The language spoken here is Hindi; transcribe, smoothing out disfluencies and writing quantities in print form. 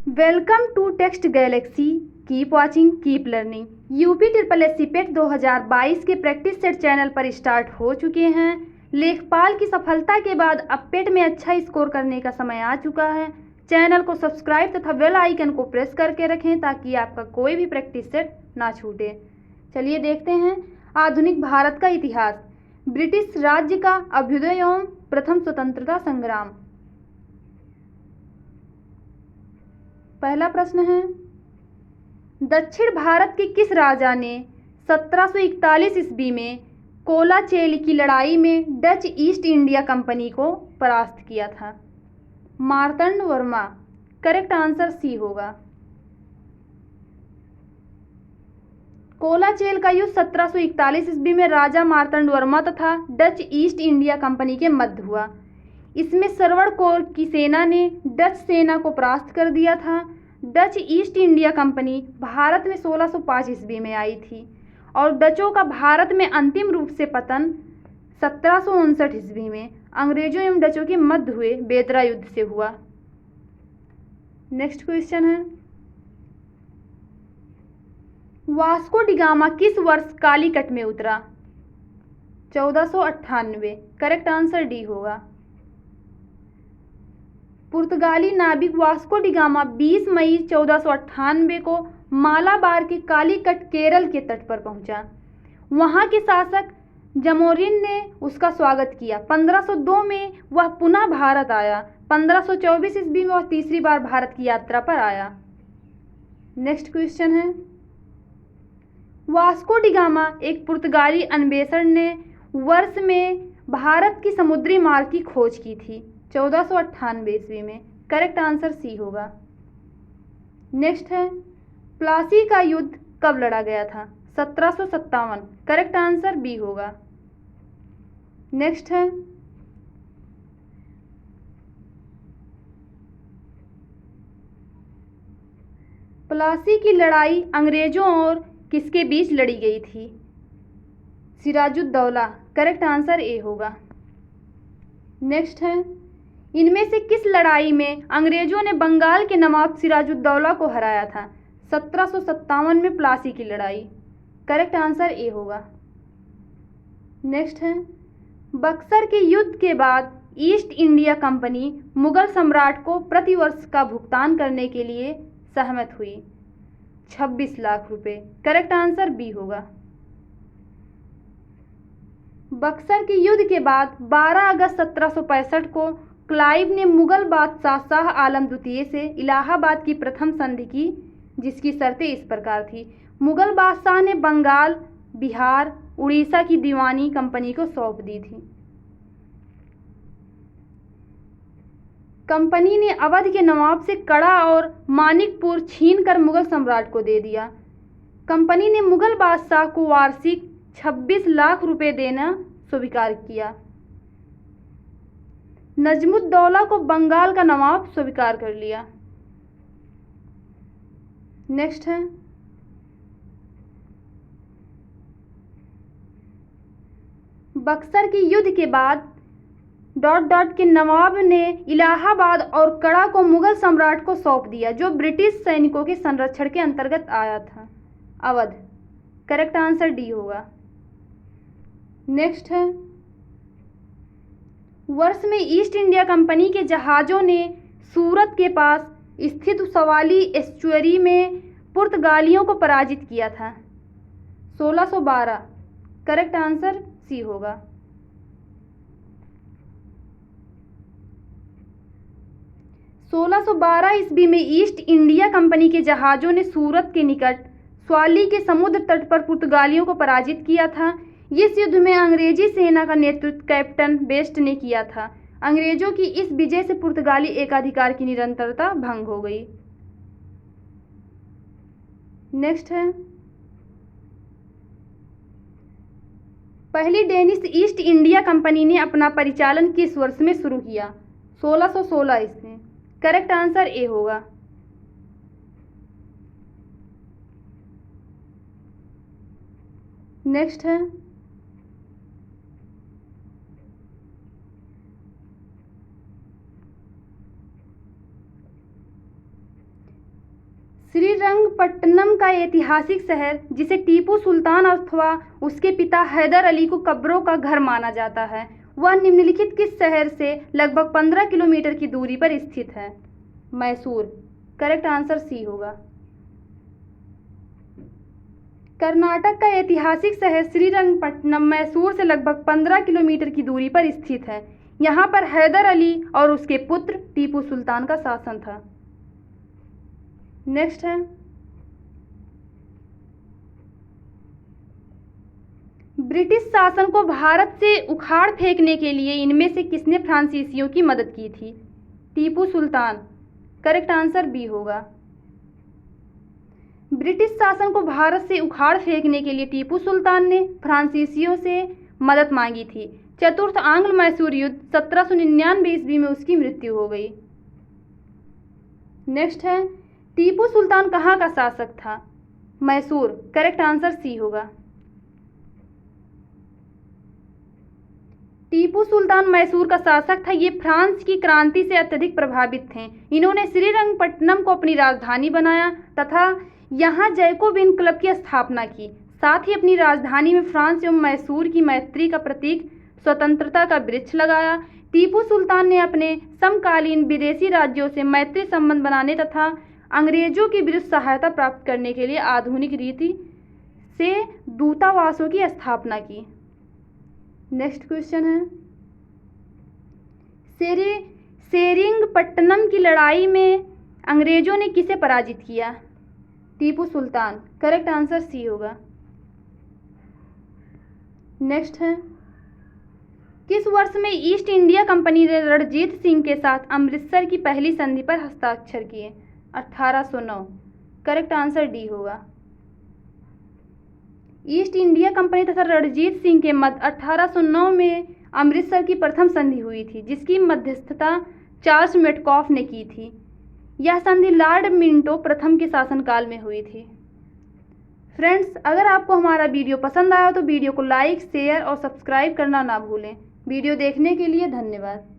Welcome to text galaxy. Keep watching, keep learning. UP triple S C PET 2022 के प्रैक्टिस सेट चैनल पर स्टार्ट हो चुके हैं। लेखपाल की सफलता के बाद अब पेट में अच्छा स्कोर करने का समय आ चुका है। चैनल को सब्सक्राइब तथा बेल आइकन को प्रेस करके रखें ताकि आपका कोई भी प्रैक्टिस सेट ना छूटे। चलिए देखते हैं आधुनिक भारत का इतिहास। ब्रिटिश राज्य का अभ्युदय एवं प्रथम स्वतंत्रता संग्राम। पहला प्रश्न है, दक्षिण भारत के किस राजा ने 1741 ईस्वी में कोलाचेली की लड़ाई में डच ईस्ट इंडिया कंपनी को परास्त किया था? Marthanda Varma. Correct answer C होगा। कोलाचेल का युद्ध 1741 ईस्वी में राजा मार्तंड वर्मा तथा डच ईस्ट इंडिया कंपनी के मध्य हुआ। इसमें सरवण कोर की सेना ने डच सेना को परास्त कर दिया था। Dutch east India company Bharat में 1605 ईस्वी में आई थी और डचों का भारत में अंतिम रूप से पतन 1759 ईस्वी में अंग्रेजों एवं डचों के मध्य हुए बेदरा युद्ध से हुआ। नेक्स्ट क्वेश्चन है, वास्को डिगामा किस वर्ष कालीकट में उतरा? 1498। करेक्ट आंसर डी होगा। पुर्तगाली नाविक वास्को डिगामा 20 मई 1498 को मालाबार के कालीकट केरल के तट पर पहुंचा। वहां के शासक जमोरिन ने उसका स्वागत किया। 1502 में वह पुनः भारत आया। 1524 ईस्वी में वह तीसरी बार भारत की यात्रा पर आया। नेक्स्ट क्वेश्चन है, वास्को डिगामा एक पुर्तगाली अन्वेषण ने वर्ष में भारत की समुद्री मार्ग की खोज की थी 1498 ईस्वी में। करेक्ट आंसर सी होगा। नेक्स्ट है, प्लासी का युद्ध कब लड़ा गया था? 1757। करेक्ट आंसर बी होगा। नेक्स्ट है, प्लासी की लड़ाई अंग्रेजों और किसके बीच लड़ी गई थी? सिराजुद्दौला। करेक्ट आंसर ए होगा। नेक्स्ट है, इनमें से किस लड़ाई में अंग्रेजों ने बंगाल के नवाब सिराजुद्दौला को हराया था? 1757 में प्लासी की लड़ाई। करेक्ट आंसर ए होगा। नेक्स्ट है, बक्सर के युद्ध के बाद ईस्ट इंडिया कंपनी मुगल सम्राट को प्रतिवर्ष का भुगतान करने के लिए सहमत हुई। 26 लाख रुपए। करेक्ट आंसर बी होगा। बक्सर के युद्ध के बाद 12 अगस्त 1765 को क्लाइव ने मुगल बादशाह शाह आलम द्वितीय से इलाहाबाद की प्रथम संधि की, जिसकी शर्तें इस प्रकार थी। मुगल बादशाह ने बंगाल, बिहार, उड़ीसा की दीवानी कंपनी को सौंप दी थी। कंपनी ने अवध के नवाब से कड़ा और मानिकपुर छीनकर मुगल सम्राट को दे दिया। कंपनी ने मुगल बादशाह को वार्षिक 26 लाख रुपए देना स्वीकार किया। नजमुद्दौला को बंगाल का नवाब स्वीकार कर लिया। नेक्स्ट है, बक्सर के युद्ध के बाद के नवाब ने इलाहाबाद और कड़ा को मुगल सम्राट को सौंप दिया, जो ब्रिटिश सैनिकों के संरक्षण के अंतर्गत आया था। अवध। करेक्ट आंसर डी होगा। नेक्स्ट है, वर्ष में ईस्ट इंडिया कंपनी के जहाज़ों ने सूरत के पास स्थित सवाली एस्चुअरी में पुर्तगालियों को पराजित किया था। 1612। करेक्ट आंसर सी होगा। सोलह सौ 12 ईस्वी में ईस्ट इंडिया कंपनी के जहाज़ों ने सूरत के निकट स्वाली के समुद्र तट पर पुर्तगालियों को पराजित किया था। इस युद्ध में अंग्रेजी सेना का नेतृत्व कैप्टन बेस्ट ने किया था। अंग्रेजों की इस विजय से पुर्तगाली एकाधिकार की निरंतरता भंग हो गई। नेक्स्ट है, पहली डेनिश ईस्ट इंडिया कंपनी ने अपना परिचालन किस वर्ष में शुरू किया? 1616 ईस्वी। करेक्ट आंसर ए होगा। नेक्स्ट है, श्रीरंगपट्टनम का ऐतिहासिक शहर, जिसे टीपू सुल्तान अथवा उसके पिता हैदर अली को कब्रों का घर माना जाता है, वह निम्नलिखित किस शहर से लगभग 15 किलोमीटर की दूरी पर स्थित है? मैसूर। करेक्ट आंसर सी होगा। कर्नाटक का ऐतिहासिक शहर श्रीरंगपट्टनम मैसूर से लगभग 15 किलोमीटर की दूरी पर स्थित है। यहाँ पर हैदर अली और उसके पुत्र टीपू सुल्तान का शासन था। नेक्स्ट है, ब्रिटिश शासन को भारत से उखाड़ फेंकने के लिए इनमें से किसने फ्रांसीसियों की मदद की थी? Tipu Sultan. Correct answer B होगा। ब्रिटिश शासन को भारत से उखाड़ फेंकने के लिए टीपू सुल्तान ने फ्रांसीसियों से मदद मांगी थी। चतुर्थ आंग्ल मैसूर युद्ध 1799 ईस्वी में उसकी मृत्यु हो गई। नेक्स्ट है, टीपू सुल्तान कहाँ का शासक था? मैसूर। करेक्ट आंसर सी होगा। टीपू सुल्तान मैसूर का शासक था। ये फ्रांस की क्रांति से अत्यधिक प्रभावित थे। इन्होंने श्रीरंगपट्टनम को अपनी राजधानी बनाया तथा यहाँ जैकोबिन क्लब की स्थापना की। साथ ही अपनी राजधानी में फ्रांस एवं मैसूर की मैत्री का प्रतीक स्वतंत्रता का वृक्ष लगाया। टीपू सुल्तान ने अपने समकालीन विदेशी राज्यों से मैत्री संबंध बनाने तथा अंग्रेजों के विरुद्ध सहायता प्राप्त करने के लिए आधुनिक रीति से दूतावासों की स्थापना की। नेक्स्ट क्वेश्चन है, सेरिंगपट्टनम की लड़ाई में अंग्रेजों ने किसे पराजित किया? Tipu Sultan. Correct answer C होगा। नेक्स्ट है, किस वर्ष में ईस्ट इंडिया कंपनी ने रणजीत सिंह के साथ अमृतसर की पहली संधि पर हस्ताक्षर किए? 1809। करेक्ट आंसर डी होगा। ईस्ट इंडिया कंपनी तथा रणजीत सिंह के मध्य 1809 में अमृतसर की प्रथम संधि हुई थी, जिसकी मध्यस्थता चार्ल्स मेटकॉफ ने की थी। यह संधि लॉर्ड मिंटो प्रथम के शासनकाल में हुई थी। फ्रेंड्स, अगर आपको हमारा वीडियो पसंद आया तो वीडियो को लाइक, शेयर और सब्सक्राइब करना ना भूलें। वीडियो देखने के लिए धन्यवाद।